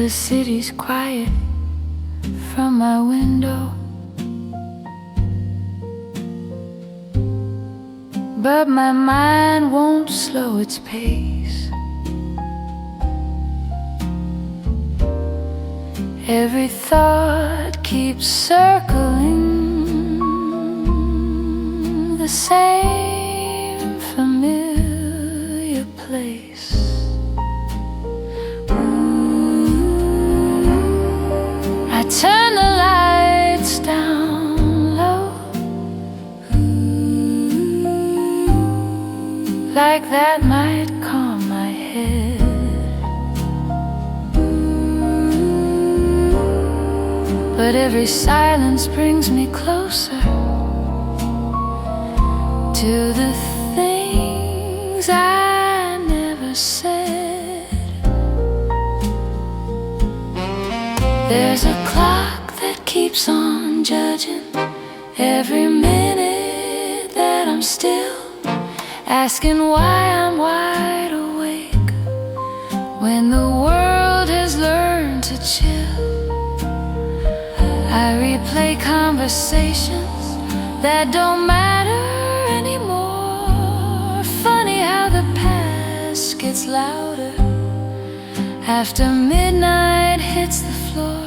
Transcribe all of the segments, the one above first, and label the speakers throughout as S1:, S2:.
S1: The city's quiet from my window, but my mind won't slow its pace. Every thought keeps circling the same familiar place. I turn the lights down low, like that might calm my head. But every silence brings me closer to the things I never said. There's a clock that keeps on judging every minute that I'm still, asking why I'm wide awake when the world has learned to chill. I replay conversations that don't matter anymore. Funny how the past gets louder after midnight hits the floor.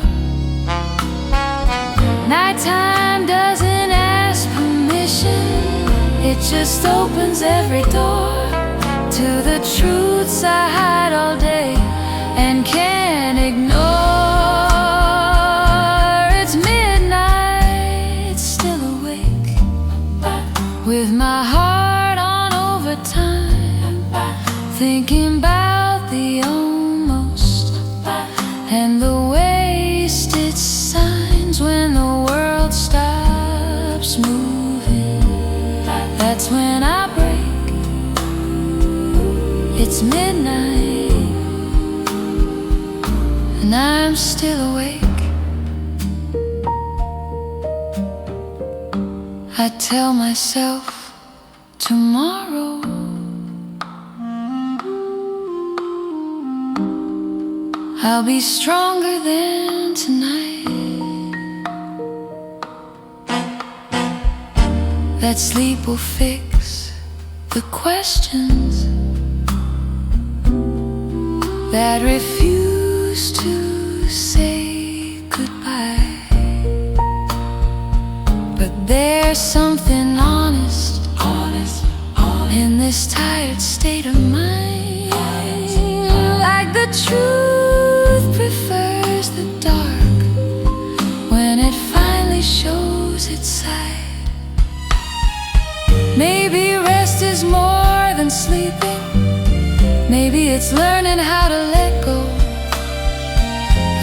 S1: Nighttime doesn't ask permission, it just opens every door to the truths I hide all day and can't ignore. It's midnight, still awake, with my heart on overtime, thinking about the almost and the wasted signs. When the world stops moving, that's when I break. It's midnight and I'm still awake. I tell myself tomorrow I'll be stronger than tonight, that sleep will fix the questions that refuse to say goodbye. But there's something honest in this tired state of mind, like the truth prefers the dark when it finally shows its side. Maybe rest is more than sleeping, maybe it's learning how to let go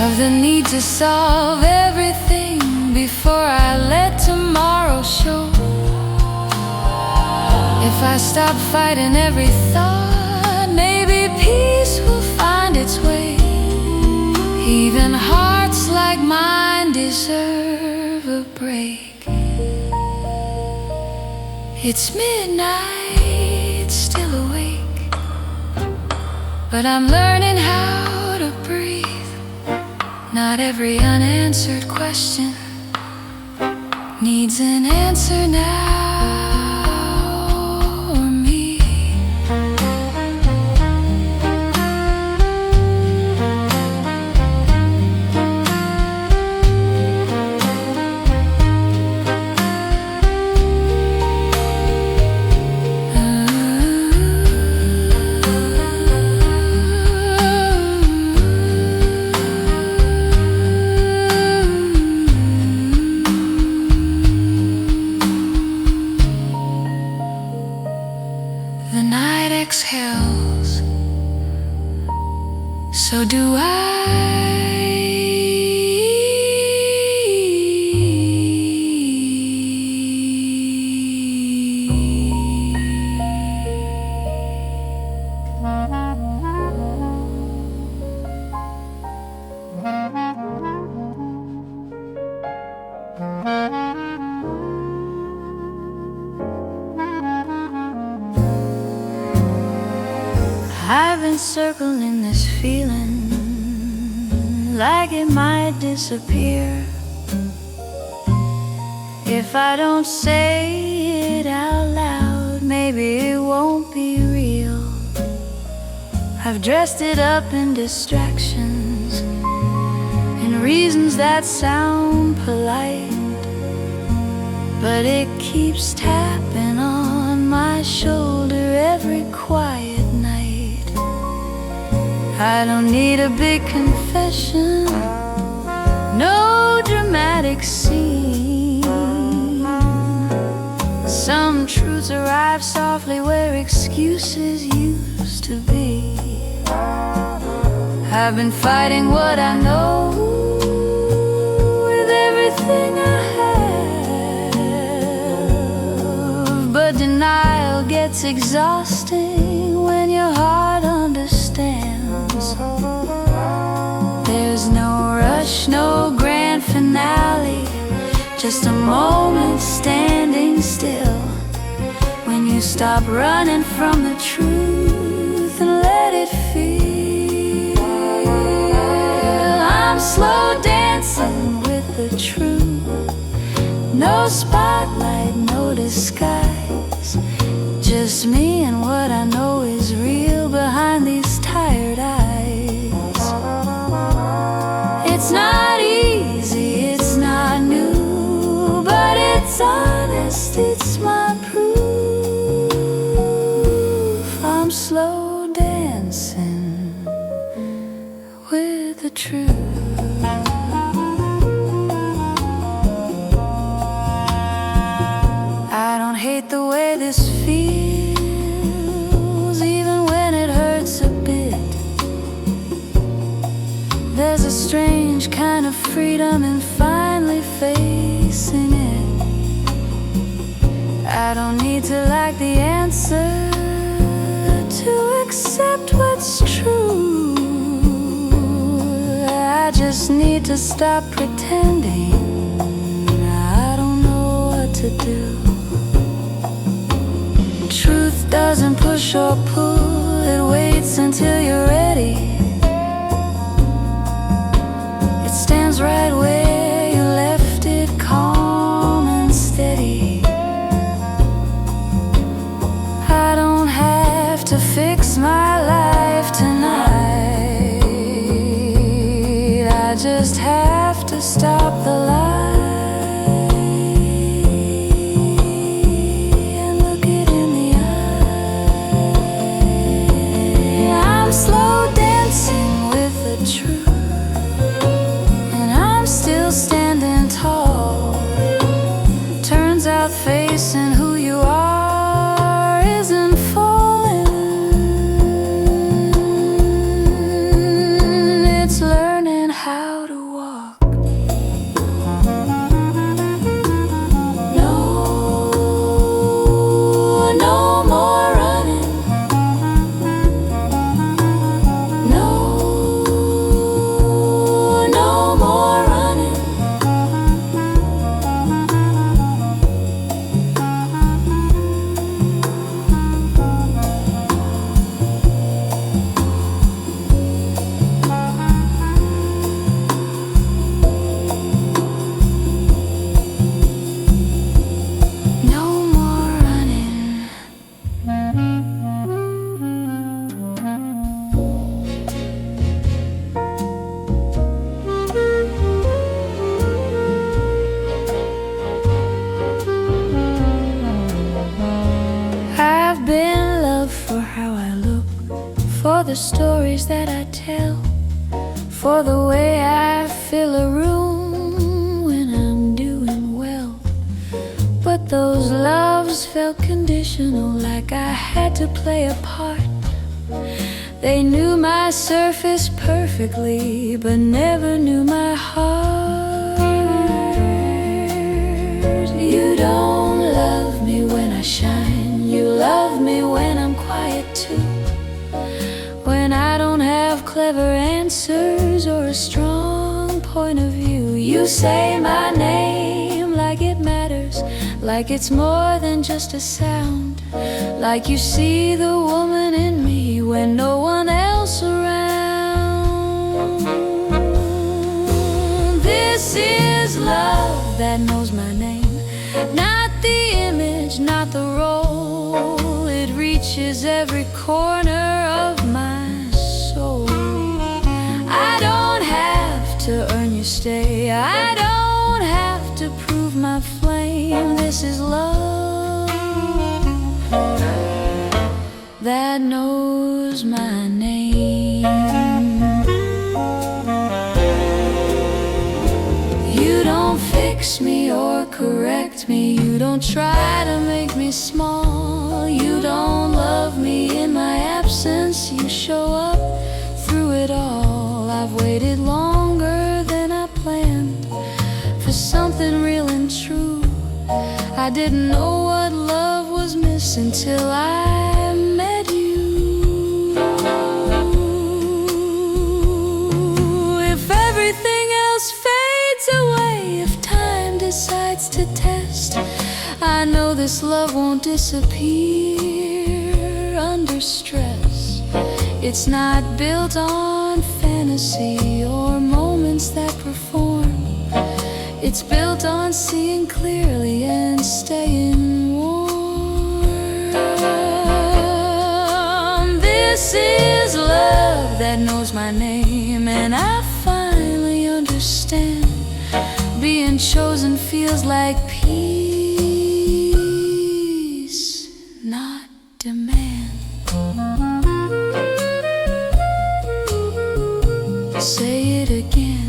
S1: of the need to solve everything before I let tomorrow show. If I stop fighting every thought, maybe peace will find its way. Even hearts like mine deserve a break. It's midnight, still awake, but I'm learning how to breathe. Not every unanswered question needs an answer now. The night exhales, so do I. I've been circling this feeling like it might disappear if I don't say it out loud. Maybe it won't be real. I've dressed it up in distractions and reasons that sound polite, but it keeps tapping on my shoulder every quiet night. I don't need a big confession, no dramatic scene. Some truths arrive softly where excuses used to be. I've been fighting what I know with everything I have, but denial gets exhausting when your heart understands. There's no rush, no grand finale, just a moment standing still when you stop running from the truth and let it feel. I'm slow dancing with the truth, no spotlight, no disguise, just me and what I know is real behind these tired eyes. It's not easy, it's not new, but it's honest, it's my proof. I'm slow dancing with the truth. I don't hate the way this feels, even when it hurts a bit. There's a strange kind of freedom in finally facing it. I don't need to like the answer to accept what's true. I just need to stop pretending I don't know what to do. Truth doesn't push or pull, it waits until you're ready. It stands right where you left it, calm and steady. I don't have to fix my life tonight, I just have to stop the lie. Slow dancing with the truth, and I'm still standing tall. Turns out facing who you are isn't falling, it's learning how to walk. No, no more running. I've been loved for how I look, for the stories that I tell, for the way I fill a room when I'm doing well. But those loves felt conditional, like I had to play a part. They knew my surface perfectly, but never knew my heart. You don't love me when I shine, you love me when I'm quiet too, when I don't have clever answers or a strong point of view. You say my name like it matters, like it's more than just a sound, like you see the woman in me when no one else around. This is love that knows my name. Not the image, not the role. It reaches every corner of my soul. I don't have to earn your stay. I don't have to prove my flame. This is love that knows my name. You don't fix me or correct me. You don't try to make me small. You don't love me in my absence. You show up through it all. I've waited longer than I planned for something real and true. I didn't know what love was missing until I met you. If everything else fades away, if time decides to test, I know this love won't disappear under stress. It's not built on fantasy or moments that perform. It's built on seeing clearly and staying warm. This is love that knows my name, and I finally understand. Being chosen feels like peace, not demand. Say it again.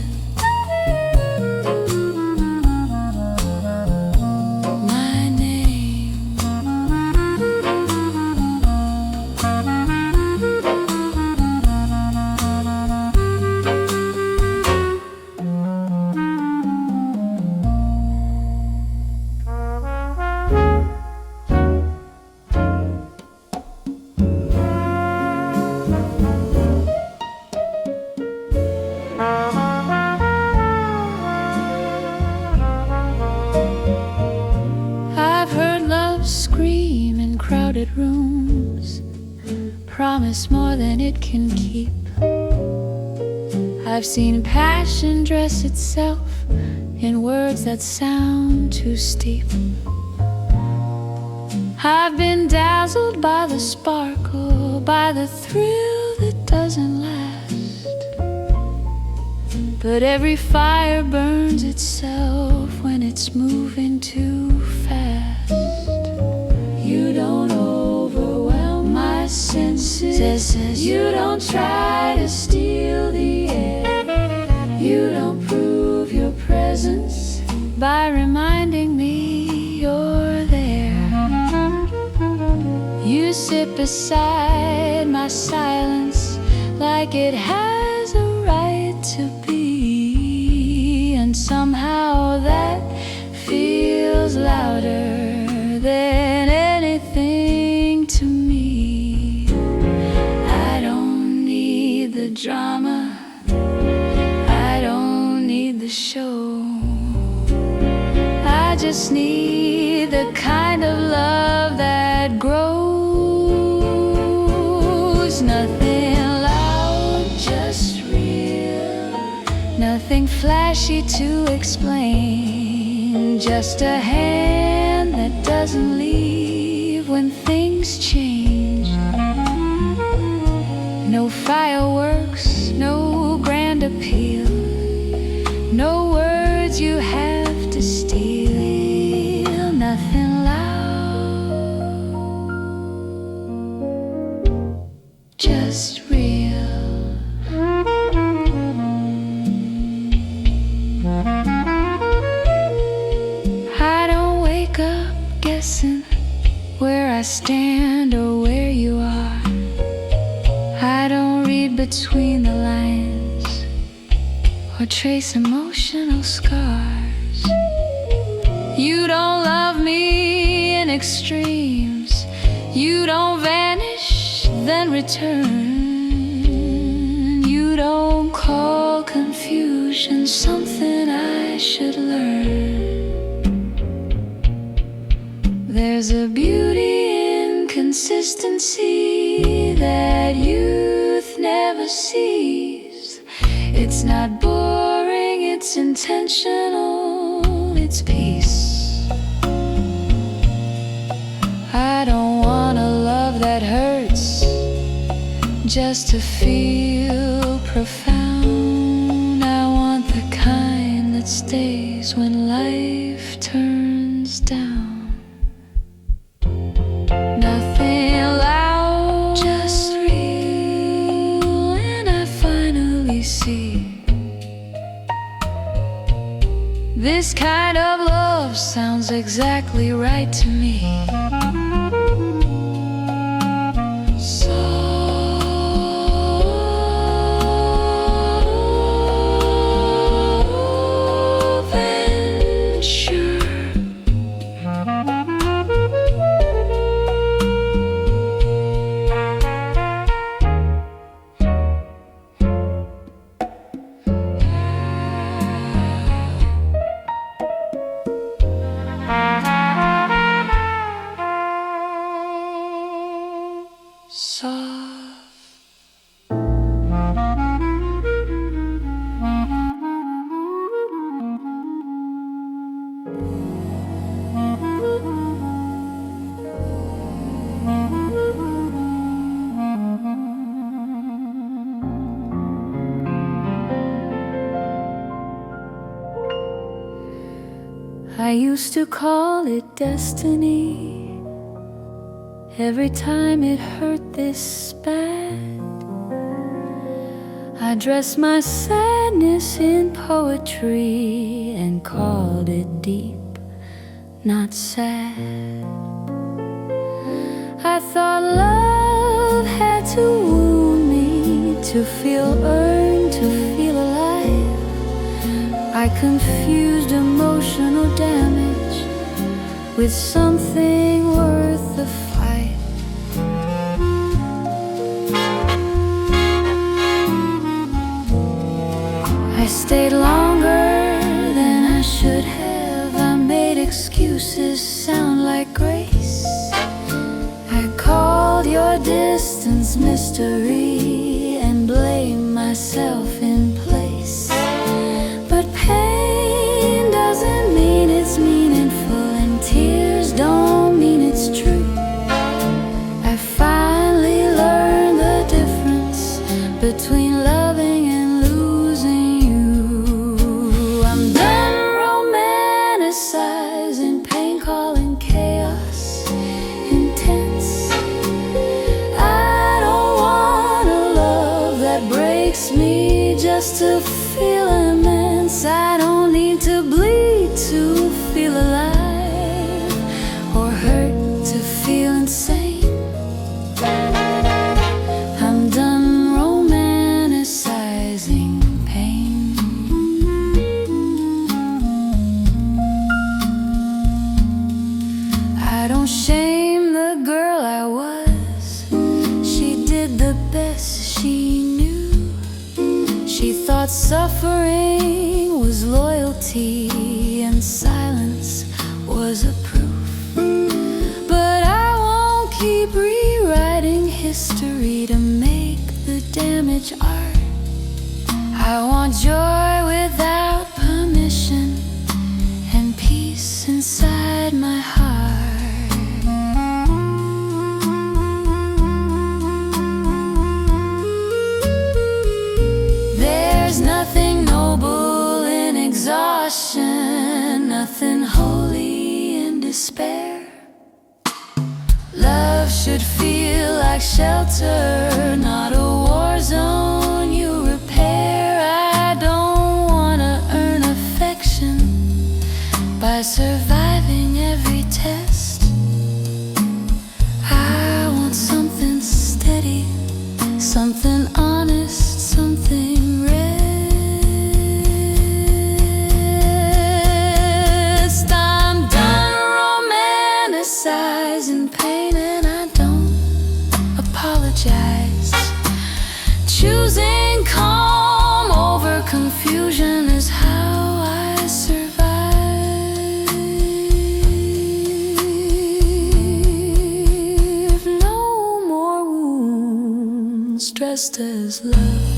S1: My name. Scream in crowded rooms, promise more than it can keep. I've seen passion dress itself in words that sound too steep. I've been dazzled by the sparkle, by the thrill that doesn't last. But every fire burns itself when it's moving too fast. You don't overwhelm my senses. You don't try to steal the air. You don't prove your presence by reminding me you're there. You sit beside my silence like it has a right to be, and somehow that feels louder than anything to me. I don't need the drama, I don't need the show. I just need the kind of love that grows. Nothing loud, just real. Nothing flashy to explain. Just a hand that doesn't leave when things change. No fireworks, no grand appeal, no words you have to steal. Nothing loud, just real. I don't wake up guessing where I stand or where you are. I don't read between the lines or trace emotional scars. You don't love me in extremes. You don't vanish, then return. You don't call confusion something I should learn. There's a beauty in consistency that youth never sees. It's not boring, it's intense. intentional, it's peace. I don't want a love that hurts just to feel profound. I want the kind that stays when life turns down. Nothing loud, just real, and I finally see this kind of love sounds exactly right to me. I used to call it destiny every time it hurt this bad. I dressed my sadness in poetry and called it deep, not sad. I thought love had to wound me to feel earned, to feel alive. I confused emotional damage with something worth the fight. I stayed longer than I should have. I made excuses sound like grace. I called your distance mystery and blamed myself in place. But pain doesn't mean it's meaningful, and tears don't mean it's true. I finally learned the difference between loving and losing you. I'm done romanticizing pain, calling chaos intense. I don't want a love that breaks me just to feel immense. I don't need to bleed to feel alive, or hurt to feel insane. I'm done romanticizing pain. I don't shame the girl I was. She did the best she knew. She thought suffering was loyalty and silence was a proof. But I won't keep rewriting history to make the damage art. I want joy without permission and peace inside my heart. There's nothing noble in exhaustion, nothing holy in despair. Love should feel like shelter, not a war zone you repair. I don't wanna earn affection by surviving every test. I want something steady, something honest, something rest. I'm done romanticizing pain, and I don't apologize. Choosing calm over confusion is how I survive. No more wounds dressed as love.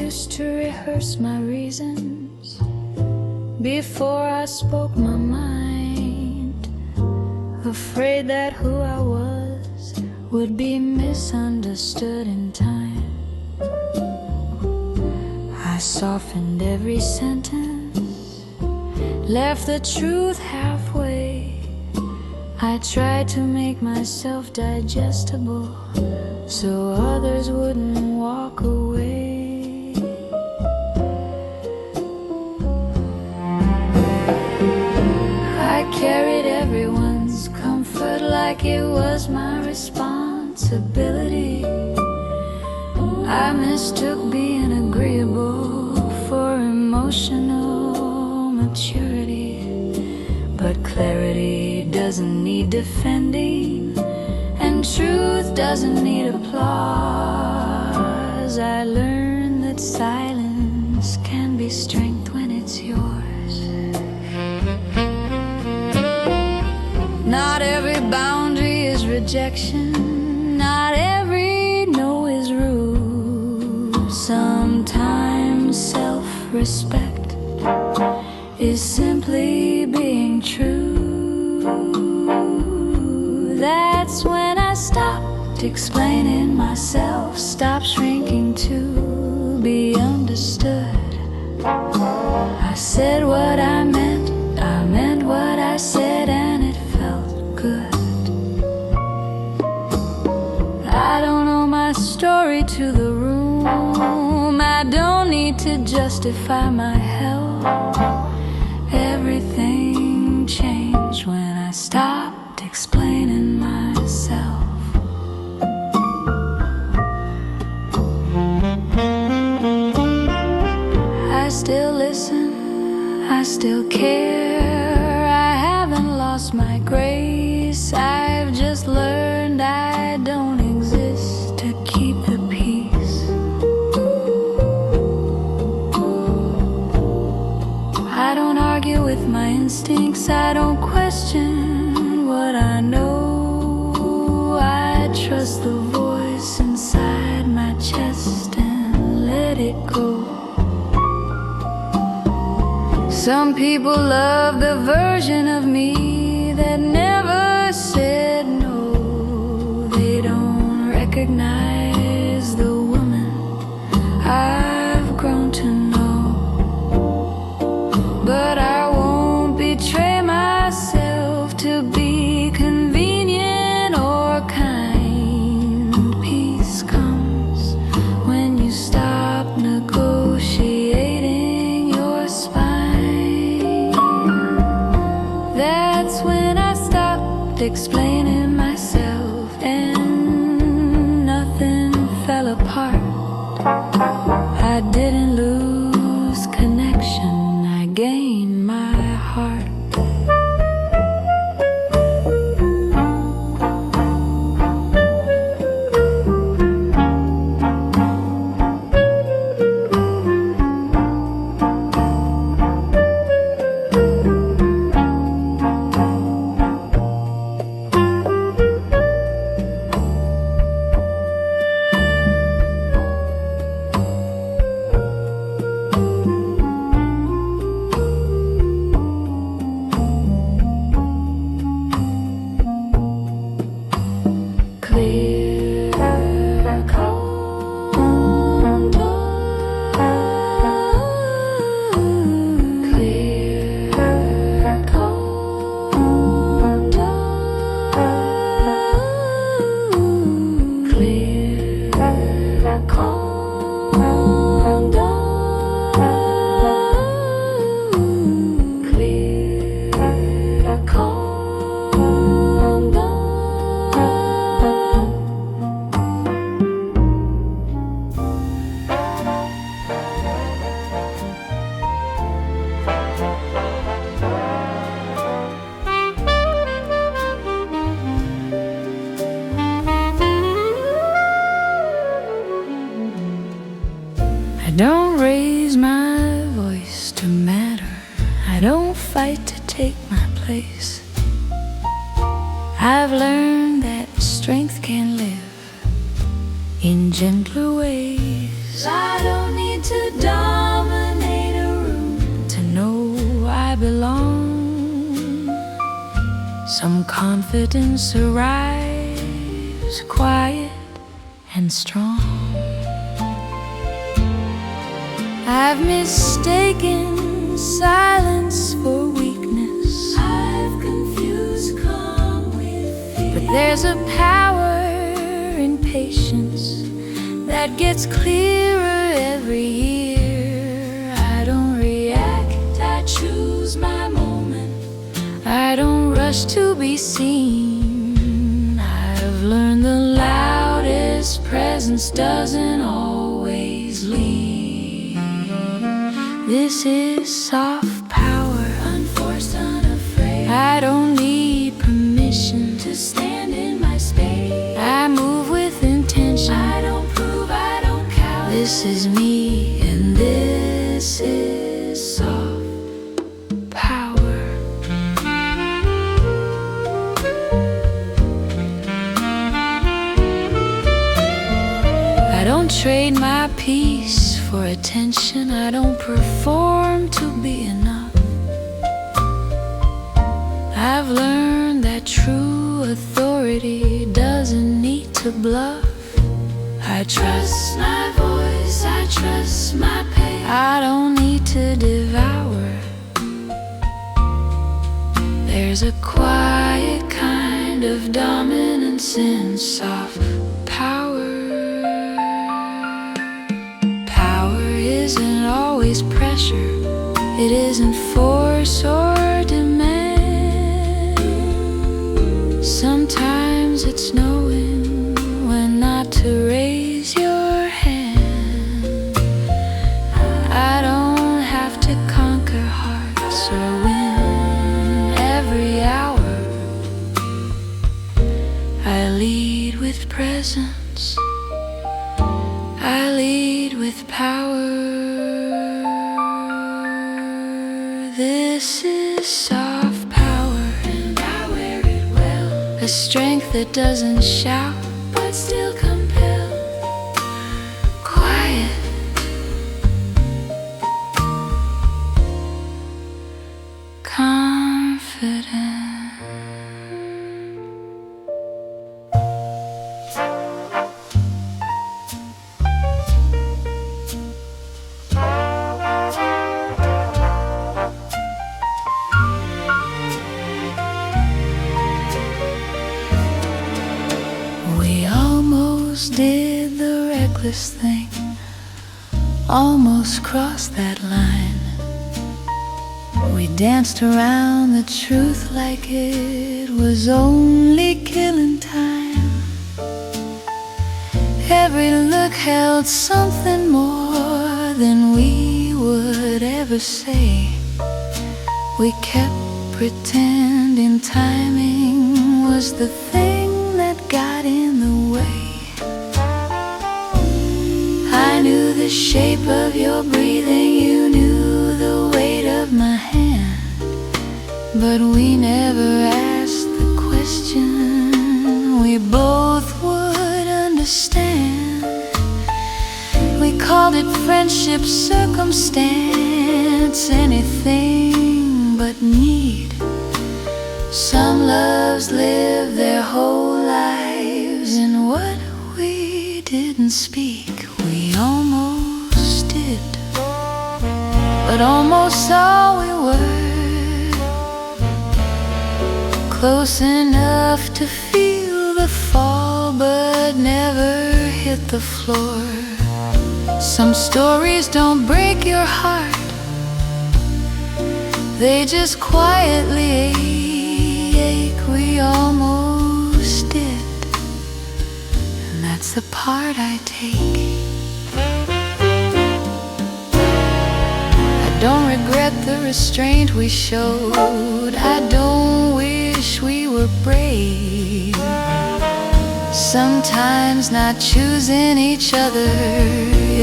S1: used to rehearse my reasons before I spoke my mind, afraid that who I was would be misunderstood in time. I softened every sentence, left the truth halfway. I tried to make myself digestible so others wouldn't walk away. I carried everyone's comfort like it was my responsibility. I mistook being agreeable for emotional maturity. But clarity doesn't need defending, and truth doesn't need applause. I learned that silence can be strength when it's yours. Not every boundary is rejection, not every no is rude. Sometimes self-respect is simply being true. That's when I stopped explaining myself, stopped shrinking to be understood. I said what I meant what I said, and it felt good. I don't owe my story to the room, I don't need to justify my help. Everything changed when I stopped explaining myself. I still listen, I still care, I haven't lost my grace. I've just learned I don't exist to keep the peace. I don't argue with my instincts, I don't question what I know. I trust the voice inside my chest and let it go. Some people love the version of me that never said no. They don't recognize the woman I've grown to know. But I won't betray myself to be convenient or kind. Peace comes when you stop negotiating your spine. That's when I stopped explaining myself and nothing fell apart. I didn't lose connection, I gained my heart. Some confidence arrives quiet and strong. I've mistaken silence for weakness. I've confused calm with fear. But there's a power in patience that gets clearer every year. I don't react, I choose my moment. I don't rush to be seen. I've learned the loudest presence doesn't always lead. This is soft power, unforced, unafraid. I don't need permission to stand in my space. I move with intention. I don't prove, I don't cower. This is me, and this is soft power. I don't trade my peace for attention. I don't perform to be enough. I've learned that true authority doesn't need to bluff. I trust my voice, I trust my pace. I don't need to devour. There's a quiet kind of dominance in soft power. Isn't always pressure, it isn't force or demand. Sometimes it's knowing when not to raise your hand. I don't have to conquer hearts or win every hour. I lead with presence, I lead with power. This is soft power, and I wear it well. A strength that doesn't shout, but still compel. Quiet, confident. Did the reckless thing, almost crossed that line. We danced around the truth like it was only killing time. Every look held something more than we would ever say. We kept pretending timing was the thing that got in the way. I knew the shape of your breathing, you knew the weight of my hand. But we never asked the question we both would understand. We called it friendship, circumstance, anything but need. Some loves live their whole lives in what we didn't speak. We almost did, but almost all we were. Close enough to feel the fall, but never hit the floor. Some stories don't break your heart, they just quietly ache. We almost did, and that's the part I take. I don't regret the restraint we showed. I don't wish we were brave. Sometimes not choosing each other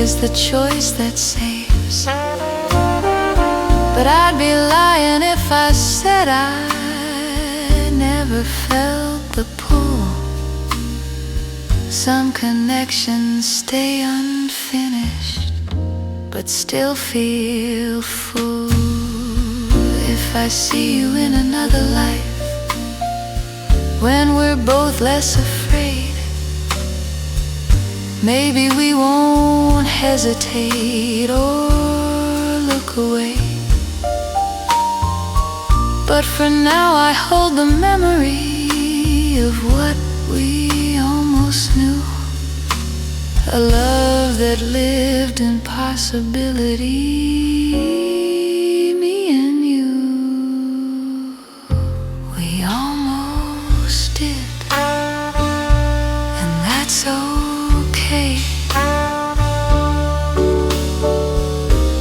S1: is the choice that saves. But I'd be lying if I said I never felt the pull. Some connections stay unfinished, but still feel full. If I see you in another life, when we're both less afraid. Maybe we won't hesitate or look away. But for now I hold the memory of what we almost knew. A love that lived in possibility, me and you. We almost did, and that's okay.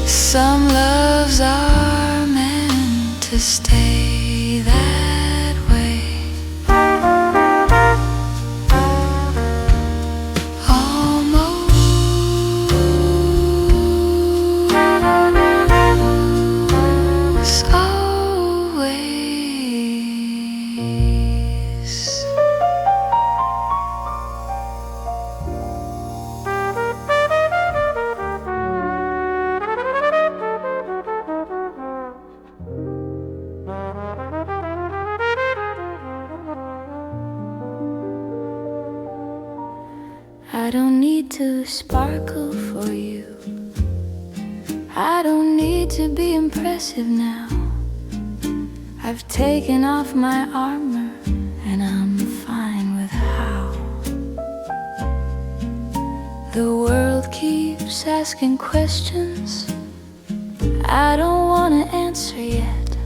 S1: Some loves are meant to stay that way. Almost always. I don't need to sparkle for you. I don't need to be impressive now. I've taken off my armor and I'm fine with how. The world keeps asking questions I don't want to answer yet.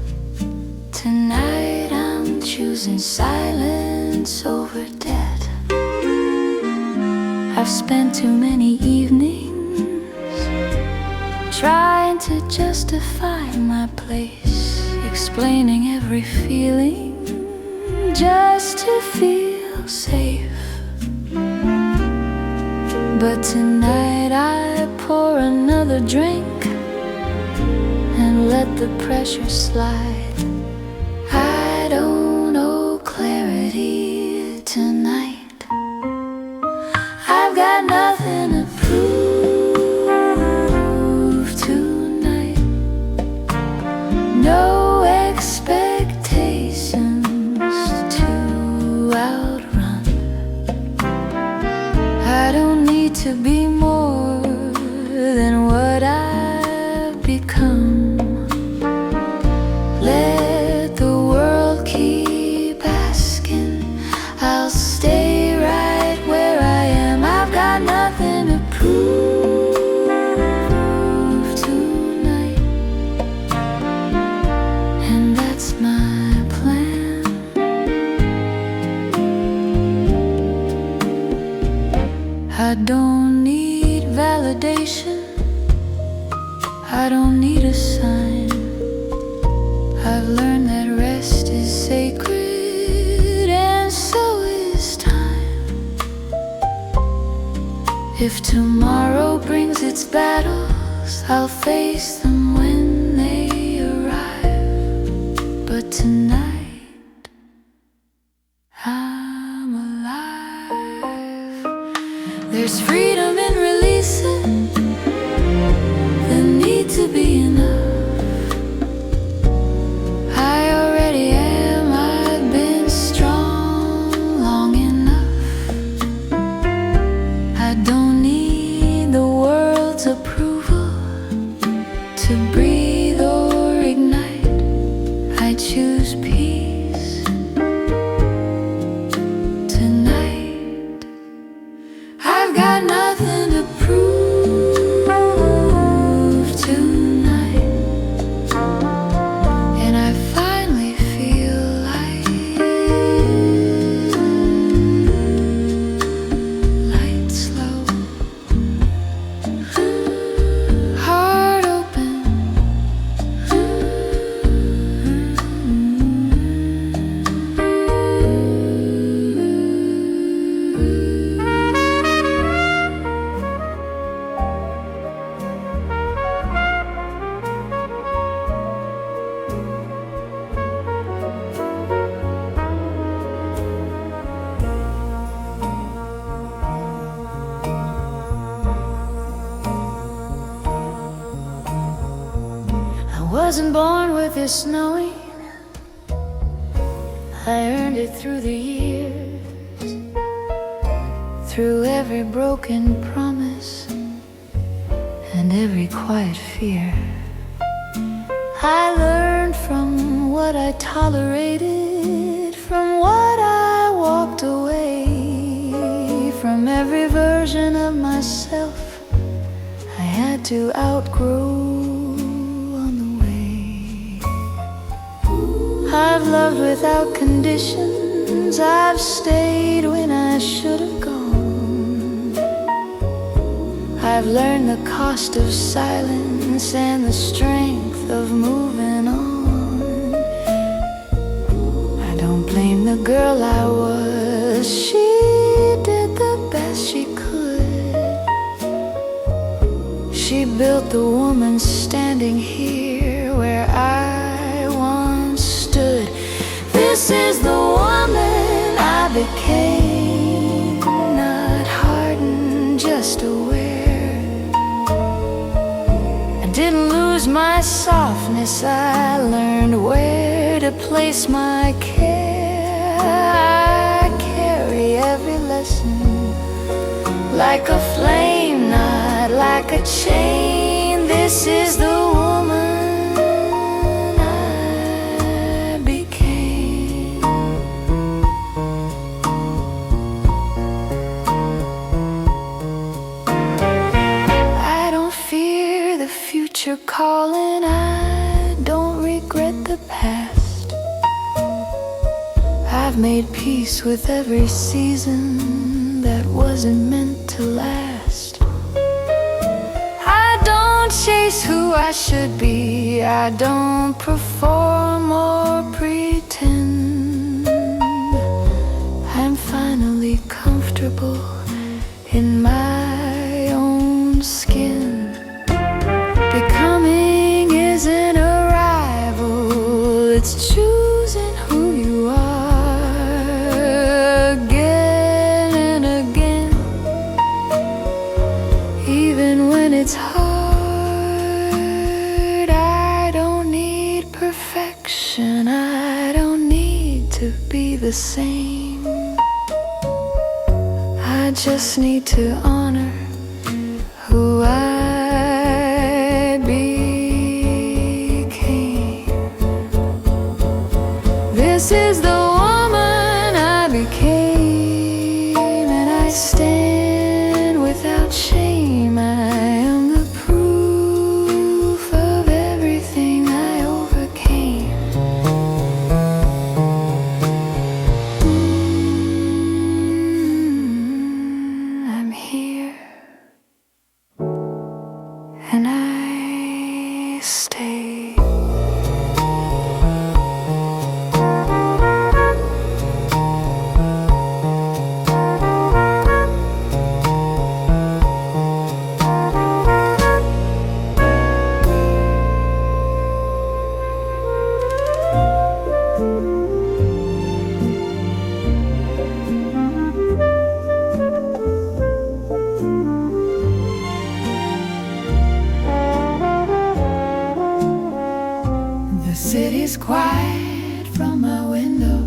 S1: Tonight I'm choosing silence over death. I've spent too many evenings trying to justify my place, explaining every feeling just to feel safe. But tonight I pour another drink and let the pressure slide. I don't know clarity tonight. I've got nothing to prove tonight. No expectations to outrun. I don't need to be more than what I've become. Let the world keep asking, I'll stay right where I am. I've got nothing to prove tonight, and that's my plan. I don't need validation, I don't need a sign. I've learned that rest is sacred, and so is time. If tomorrow brings its battles, I'll face them when they arrive. But tonight, I'm alive. There's freedom in releasing the need to be enough. I already am, I've been strong long enough. I don't need the world's approval to breathe or ignite. I choose peace tonight. I've got nothing to prove tonight, and I finally feel light slow, heart open. I wasn't born with this knowing. I earned it through the years, through every broken promise and every quiet fear. I learned from what I tolerated, from what I walked away, from every version of myself I had to outgrow on the way. I've loved without conditions, I've stayed when I should have gone. I've learned the cost of silence and the strength of moving on. I don't blame the girl I was, she did the best she could. She built the woman standing here where I once stood. This is the woman I became, not hardened, just aware. Didn't lose my softness, I learned where to place my care. I carry every lesson like a flame, not like a chain. This is the woman I became. I don't fear the future calling, I don't regret the past. I've made peace with every season that wasn't meant to last. I don't chase who I should be, I don't perform or pretend. I'm finally comfortable in my own skin. Becoming isn't arrival, it's choosing who you are again and again. Even when it's hard, I don't need perfection, I don't need to be the same. I just need to honor who I This is the woman I became, and I stand without shame. I am the proof of everything I overcame. I'm here, and I stay. The city's quiet from my window,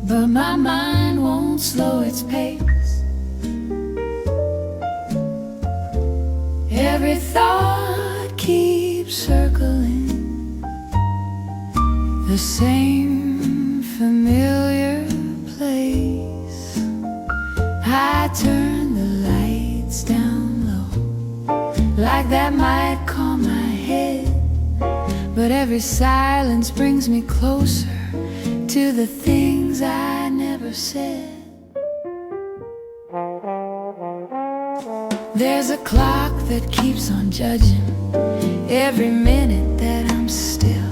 S1: but my mind won't slow its pace. Every thought keeps circling the same familiar place. I turn the lights down low, like that might calm my head, but every silence brings me closer to the things I never said. There's a clock that keeps on judging every minute that I'm still,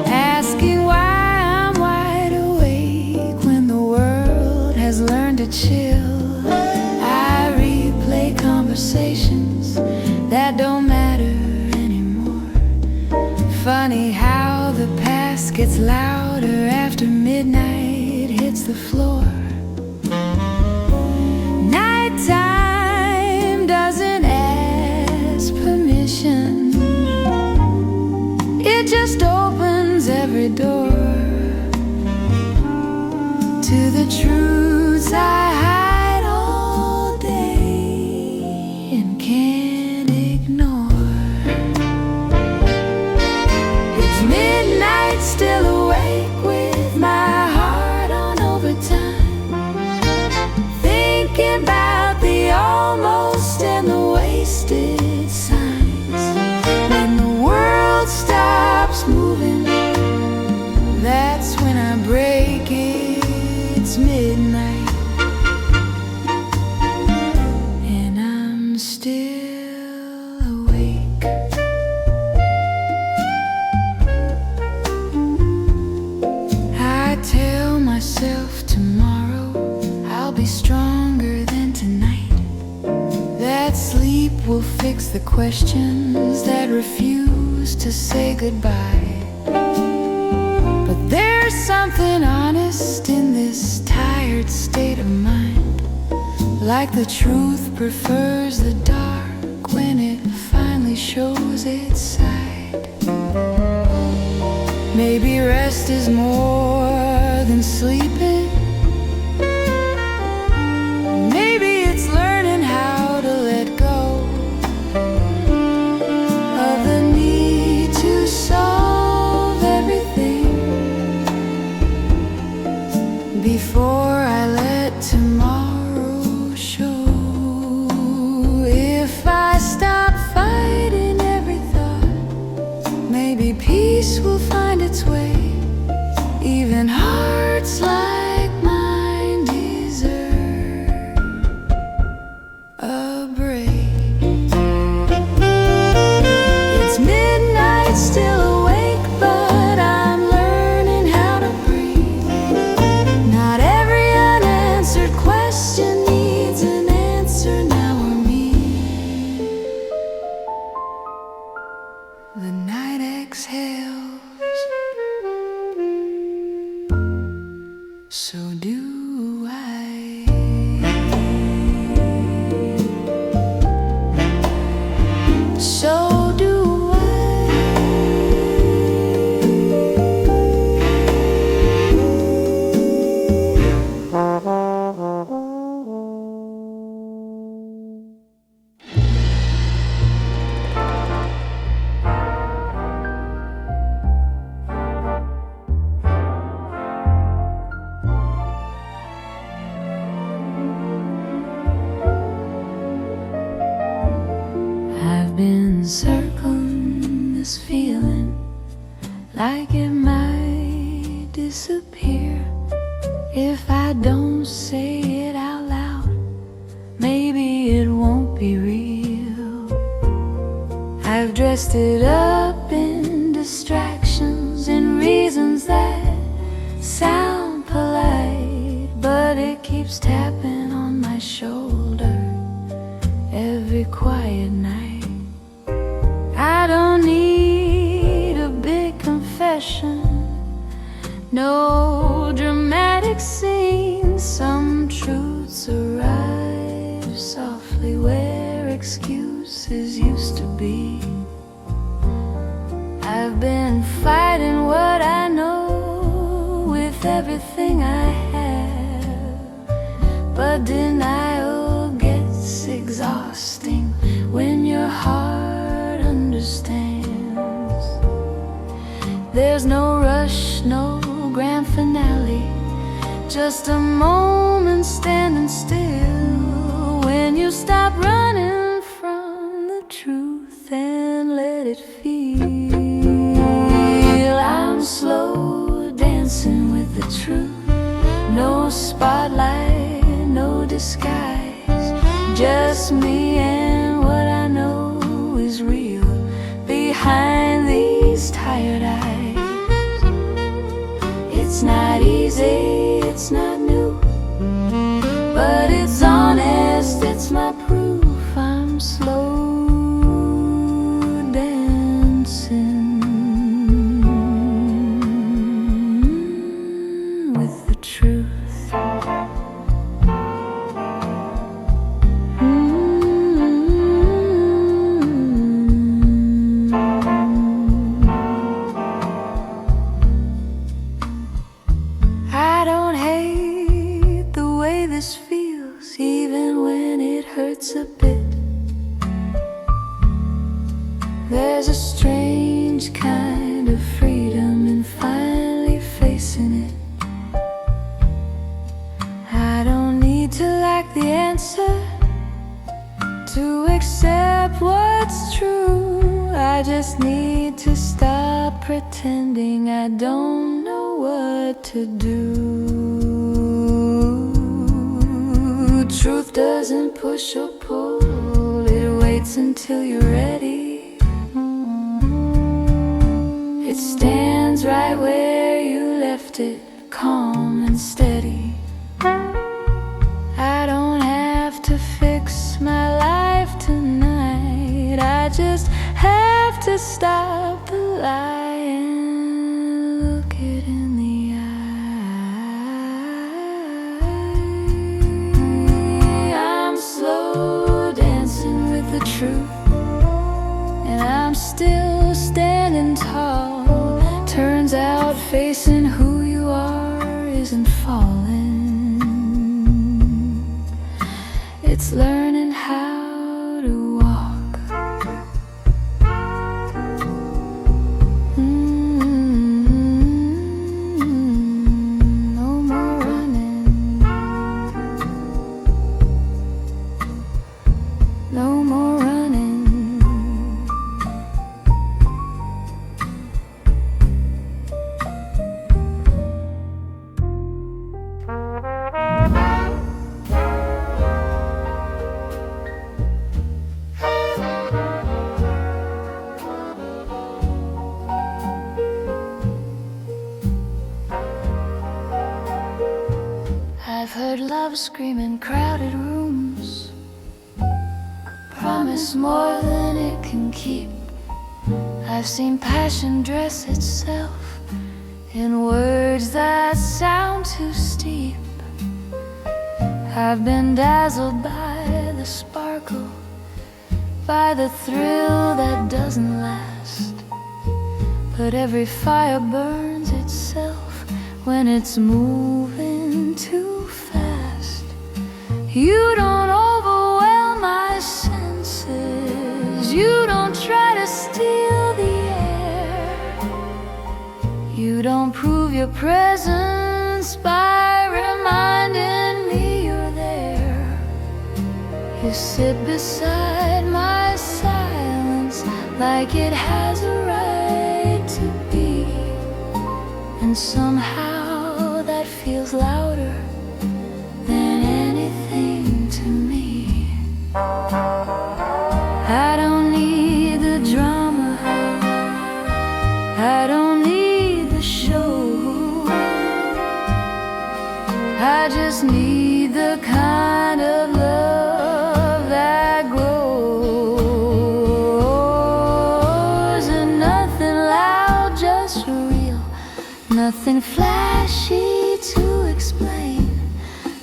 S1: asking why I'm wide awake when the world has learned to chill. I replay conversations that don't matter anymore. Funny how the past gets louder after midnight hits the floor. Nighttime doesn't ask permission, it just opens wasted signs. When the world stops moving, that's when I break it. It's midnight and I'm still awake. I tell myself tomorrow I'll be stronger than tonight, that sleep will fix the questions that refuse to say goodbye. But there's something honest in this tired state of mind, like the truth prefers the dark when it finally shows its side. Maybe rest is more than sleeping. Maybe it's learning how to let go of the need to solve everything before I let tomorrow show. If I stop fighting every thought, maybe peace will find its way. Even hearts like mine deserve a break. It's midnight, still awake, but I'm learning how to breathe. Not every unanswered question needs an answer now or me. The night exhales, so do I. So do I. I've been circling this feeling like it might disappear if I don't say it out loud. Maybe it won't be real. I've dressed it up in distractions and reasons that sound polite, but it keeps tapping on my shoulder every quiet night. I don't need a big confession, no dramatic scene. Some truths arrive softly where excuses used to be. I've been fighting what I know with everything I have, but denial gets exhausting when your heart understands. There's no rush, no grand finale, just a moment standing still. When you stop running from the truth and let it feel, I'm slow dancing with the truth. No spotlight, no disguise, just me and what I know is real behind these tired eyes. It's not easy, it's not new, but it's honest, it's my proof. I'm slow dancing with the truth. I don't hate the way this feels, even when it hurts a bit. There's a strange kind of freedom in finally facing it. I don't need to lack the answer to accept what's true. I just need to stop pretending I don't know what to do. Truth doesn't push or pull, it waits until you're ready. It stands right where you left it, calm and steady. I don't have to fix my life tonight, I just have to stop the lie and look it in the eye. I'm slow dancing with the truth, and I'm still standing tall. Turns out facing who you are isn't falling, it's learning how to walk. No more running, no more running. I've heard love scream in crowded rooms, promise more than it can keep. I've seen passion dress itself in words that sound too steep. I've been dazzled by the sparkle, by the thrill that doesn't last. But every fire burns itself when it's moving too fast. You don't overwhelm my senses, you don't try to steal the air, you don't prove your presence by reminding me you're there. You sit beside my silence like it has a right to be, and somehow that feels louder than anything to me. I don't need the drama, I don't need the show, I just need the kind of love that grows. And nothing loud, just real, nothing flashy to explain,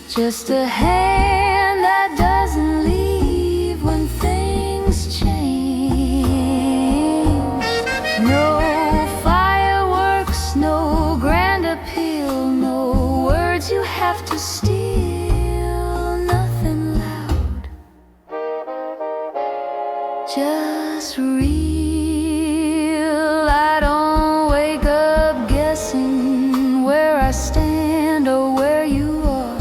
S1: just a hand that doesn't leave when things change. No fireworks, no grand appeal, no words you have to steal, nothing loud, just real. I don't wake up guessing where I stand or where you are,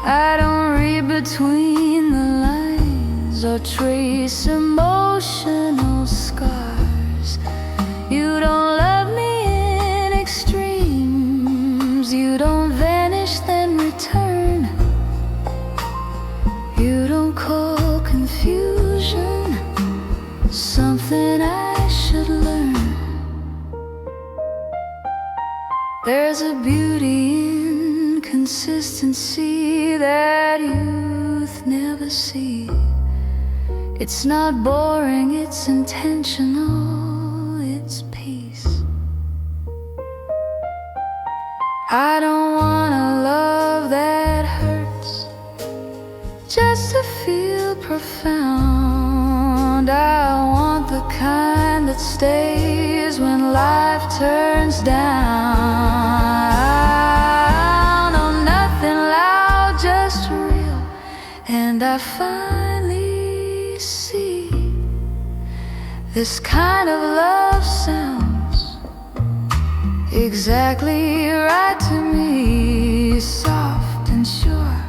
S1: I don't read between the lines or trace emotional scars. You don't love me in extremes, you don't vanish then return, you don't call confusion something I should learn. There's a beauty in consistency that youth never see. It's not boring, it's intentional, it's peace. I don't want a love that hurts just to feel profound. I want the kind that stays when life turns down. Oh, nothing loud, just real. And I finally see this kind of love sounds exactly right to me, soft and sure.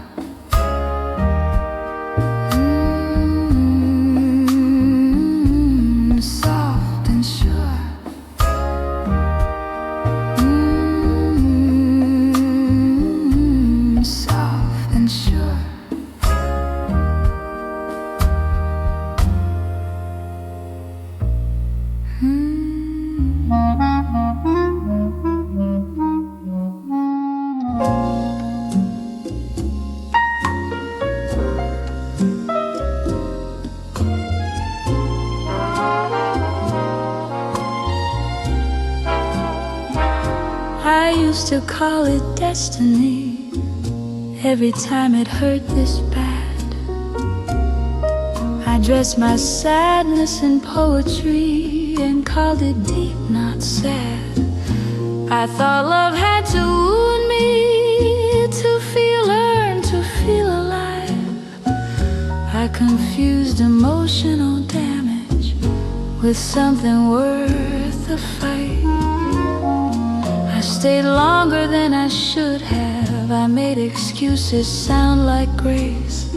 S1: used to call it destiny every time it hurt this bad. I dressed my sadness in poetry and called it deep, not sad. I thought love had to wound me to learn to feel alive. I confused emotional damage with something worth the fight. I stayed longer than I should have. I made excuses sound like grace.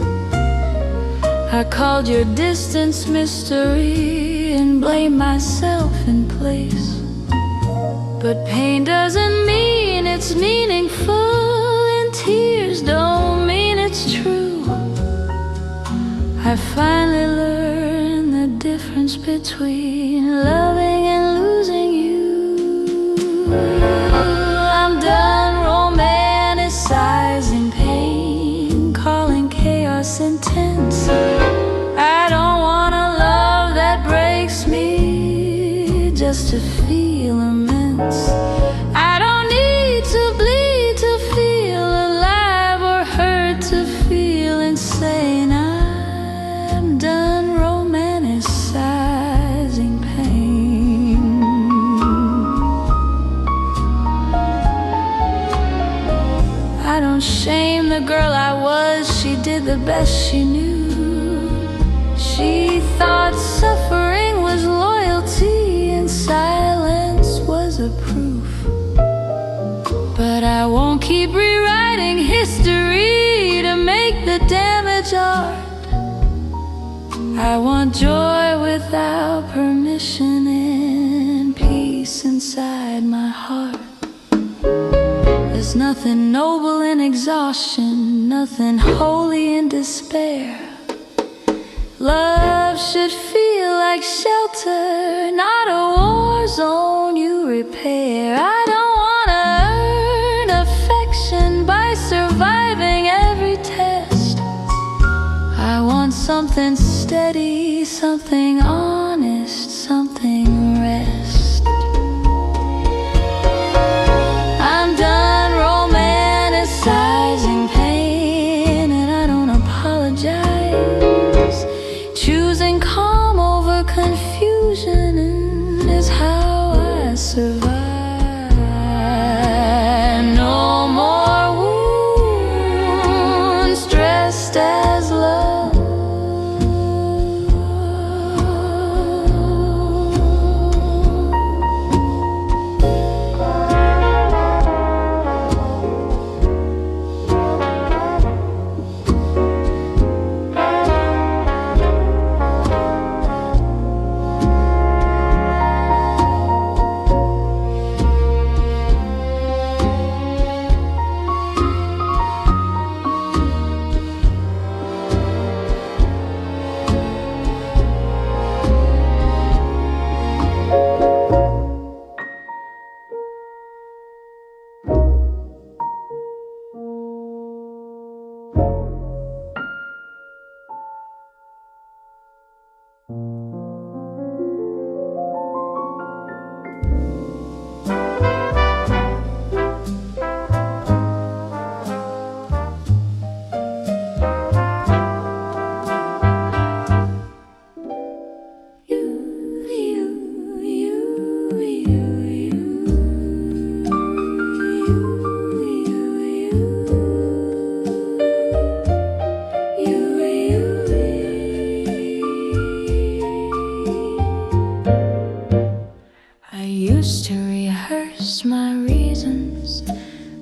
S1: I called your distance mystery and blamed myself in place. But pain doesn't mean it's meaningful, and tears don't mean it's true. I finally learned the difference between loving and losing you. I'm done romanticizing pain, calling chaos intense. I don't want a love that breaks me just to feel immense. I don't need to bleed to feel alive or hurt to feel insane. I'm done romanticizing pain. I don't shame the girl I was. She did the best she knew. She thought suffering was loyalty and silence was a proof. But I won't keep rewriting history to make the damage art. I want joy without permission and peace inside my heart. There's nothing noble in exhaustion, nothing holy in despair. Love should feel like shelter, not a war zone you repair. I don't want to earn affection by surviving every test. I want something steady, something honest, something rest. I'm done romanticizing pain, and I don't apologize. Choosing calm over confusion is how I survive. No more wounds dressed as love.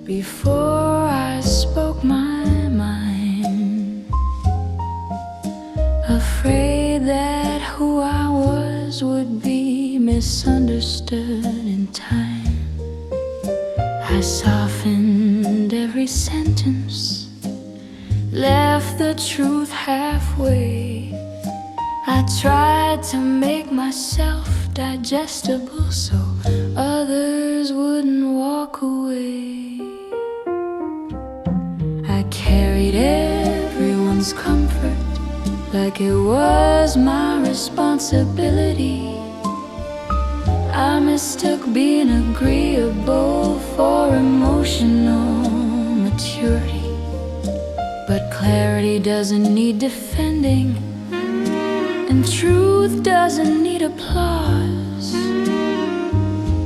S1: Before I spoke my mind, afraid that who I was would be misunderstood in time. I softened every sentence, left the truth halfway. I tried to make myself digestible so others wouldn't walk away. I carried everyone's comfort like it was my responsibility. I mistook being agreeable for emotional maturity. But clarity doesn't need defending, and truth doesn't need applause.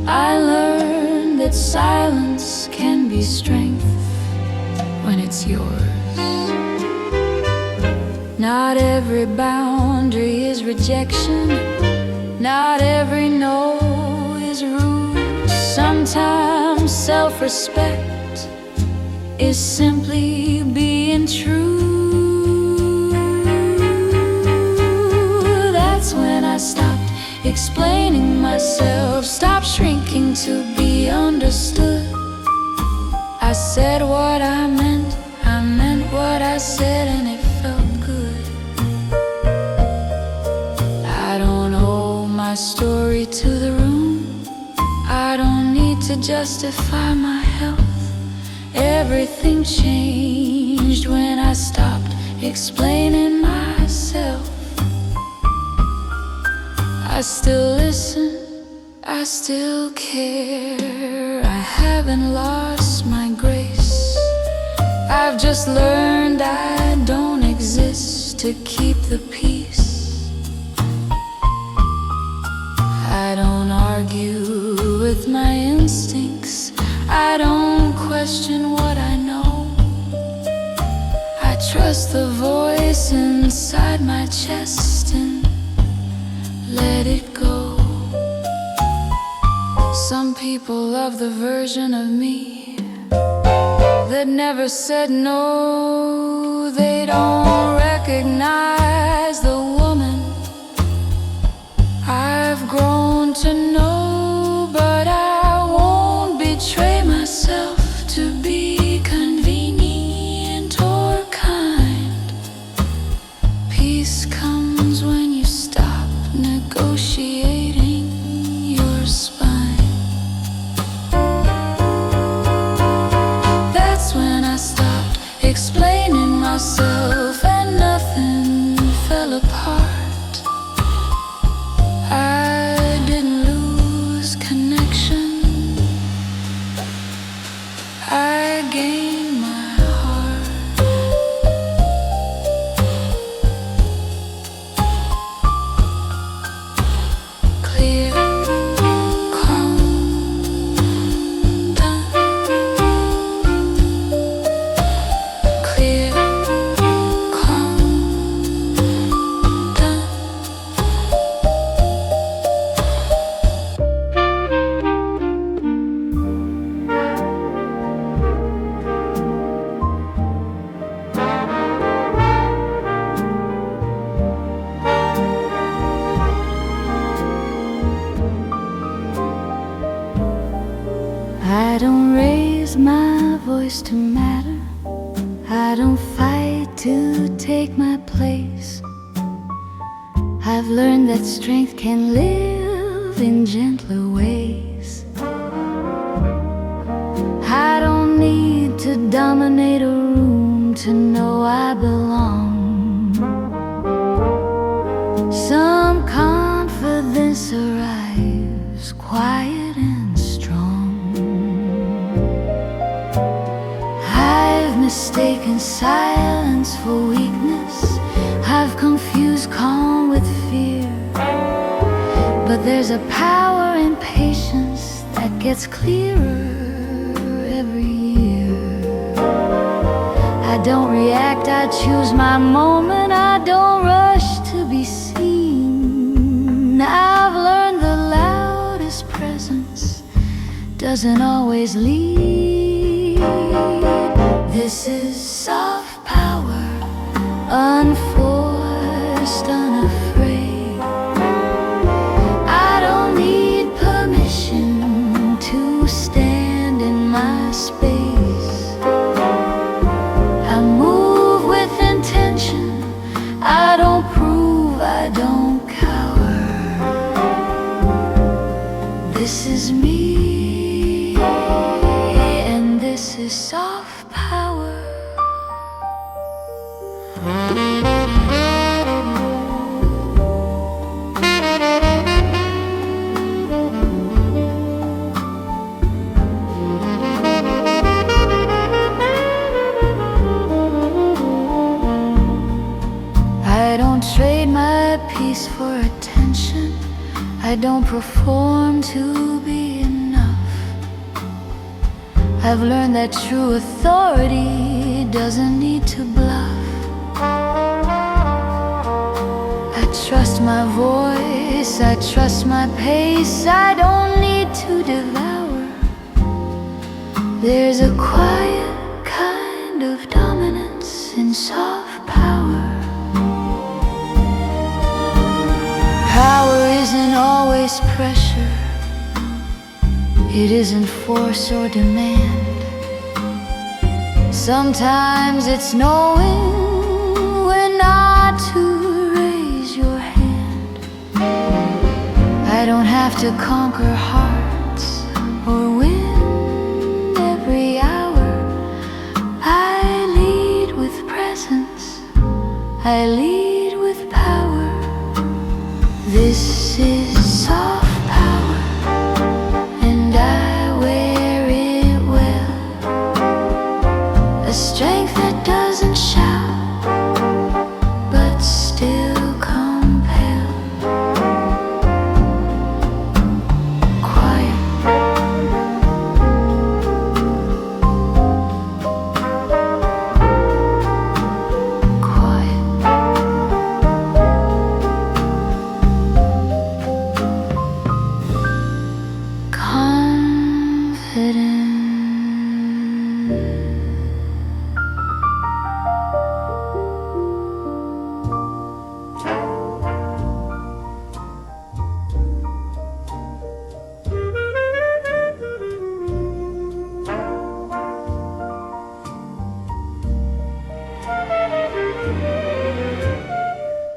S1: I learned that silence can be strength when it's yours. Not every boundary is rejection. Not every no is rude. Sometimes self-respect is simply being true. That's when I stopped explaining myself, stopped shrinking to be understood. I said what I meant what I said, and it felt good. I don't owe my story to the room. I don't need to justify my health. Everything changed when I stopped explaining myself. I still listen, I still care. I haven't lost my grace. I've just learned I don't exist to keep the peace. I don't argue with my instincts. I don't question what I know. I trust the voice inside my chest and let it go. Some people love the version of me that never said no. They don't recognize the woman I've grown to know. But I won't betray myself to be convenient or kind. Peace comes when you stop negotiating your spine. Explaining myself and nothing fell apart. I didn't lose connection. I gained my heart. Clear, calm, done. I don't raise my voice to matter. I don't fight to take my place. I've learned that strength can live in gentler ways. I don't need to dominate a room to know I belong. Some confidence arrives quiet and strong. I've mistaken silence for weakness. I've confused calm with fear. But there's a power in patience that gets clearer every year. I don't react, I choose my moment. I don't rush to be seen. I've learned the loudest presence doesn't always lead. This is soft power, unforced, unafraid. I don't need permission to stand in my space. I move with intention. I don't prove, I don't cower. This is me, and this is soft power. attention. I don't perform to be enough. I've learned that true authority doesn't need to bluff. I trust my voice, I trust my pace. I don't need to devour. There's a quiet kind of dominance in soft power. Power isn't always pressure. It isn't force or demand. Sometimes it's knowing when not to raise your hand. I don't have to conquer hearts or win every hour. I lead with presence, I lead with power. This is soft power, and I wear it well. A strength that doesn't shout, but still compel. Quiet. Quiet. Confident.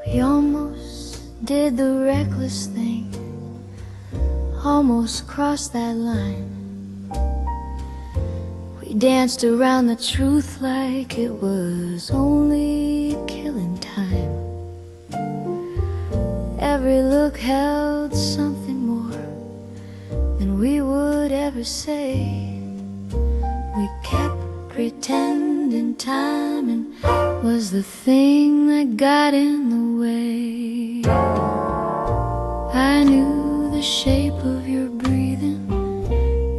S1: We almost did the reckless thing, almost crossed that line. We danced around the truth like it was only killing time. Every look held something more than we would ever say. We kept pretending timing was the thing that got in the way. I knew the shape of your breathing,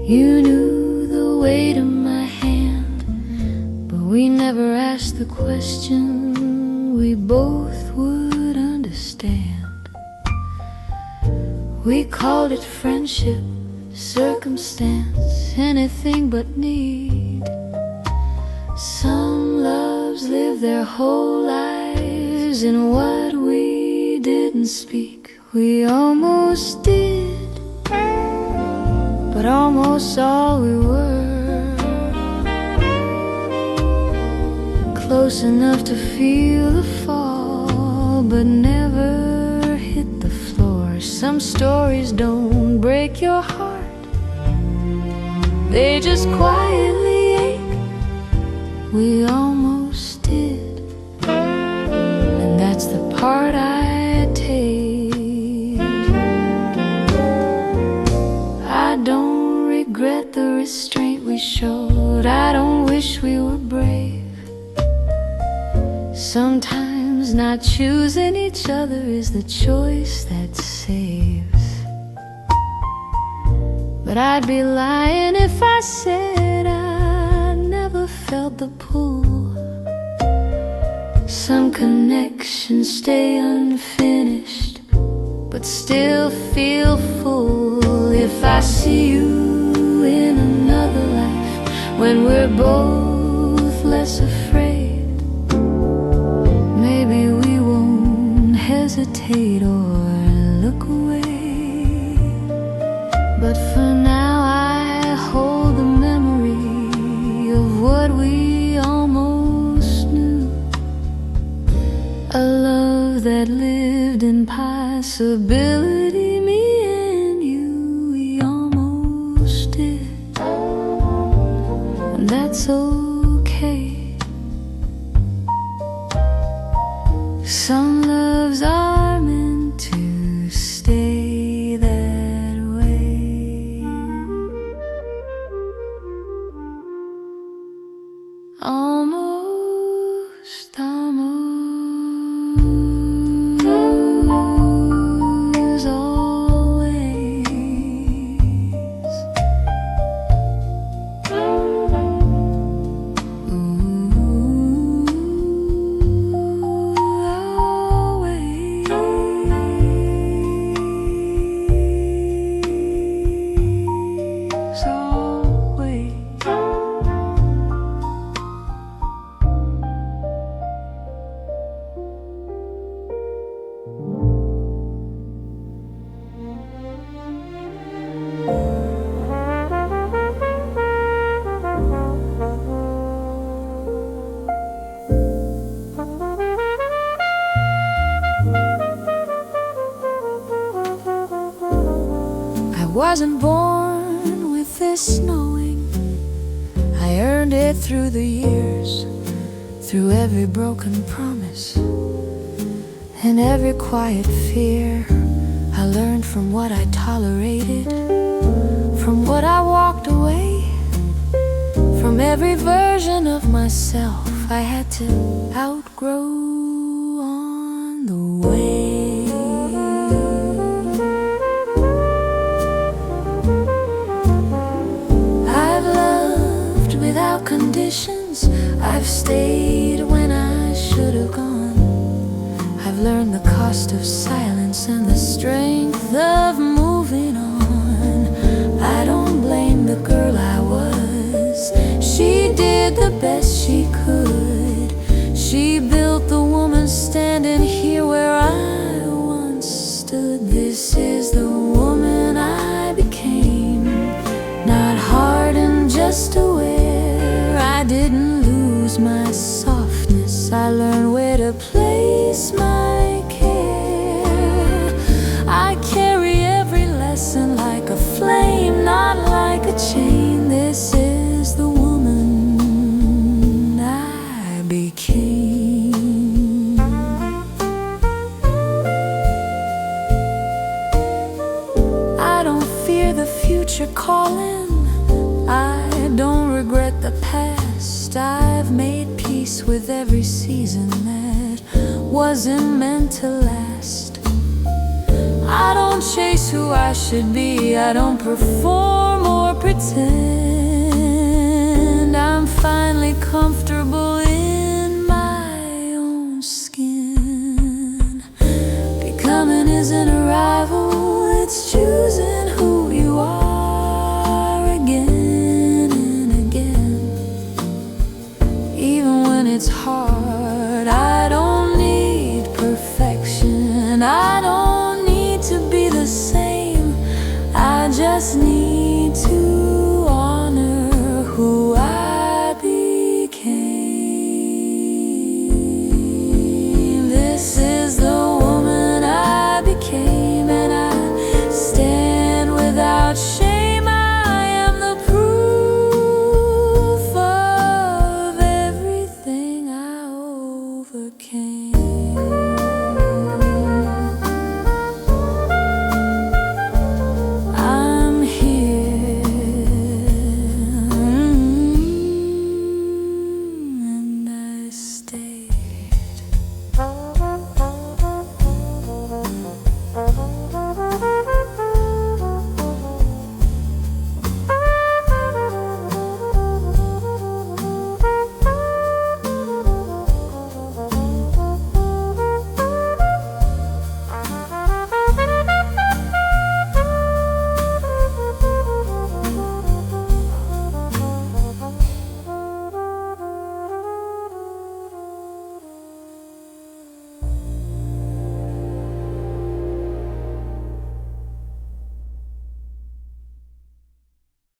S1: you knew the weight of my hand, but we never asked the question we both would understand. We called it friendship, circumstance, anything but need. Some loves live their whole lives in what we didn't speak. We almost did, but almost all we were. Close enough to feel the fall, but never hit the floor. Some stories don't break your heart, they just quietly ache. We almost did, and that's the part I take. I don't regret the restraint we showed, I don't wish we were brave. Sometimes not choosing each other is the choice that saves. But I'd be lying if I said I never felt the pull. Some connections stay unfinished, but still feel full. If I see you in another life, when we're both less afraid, maybe we won't hesitate or look away. But for now I hold the memory of what we almost knew. A love that lived in possibility. Me and you, we almost did, and that's okay. Some loves are meant to stay that way. Almost, almost. wasn't born with this knowing. I earned it through the years, through every broken promise and every quiet fear. I learned from what I tolerated, from what I walked away, from every version of myself I had to outgrow on the way. I've loved without conditions, I've stayed when I should have gone. I've learned the cost of silence and the strength of moving on. I don't blame the girl I was, she did the best she could. She built the woman standing here where I once stood. This is the woman I became, not hardened, just aware. I didn't lose my softness, I learned where to place my care. I carry every lesson like a flame, not like a chain. This is the woman I became. I don't fear the future calling, I don't regret the past. I've made peace with every season that wasn't meant to last. I don't chase who I should be, I don't perform or pretend. I'm finally comfortable in my own skin. Becoming isn't arrival, it's choosing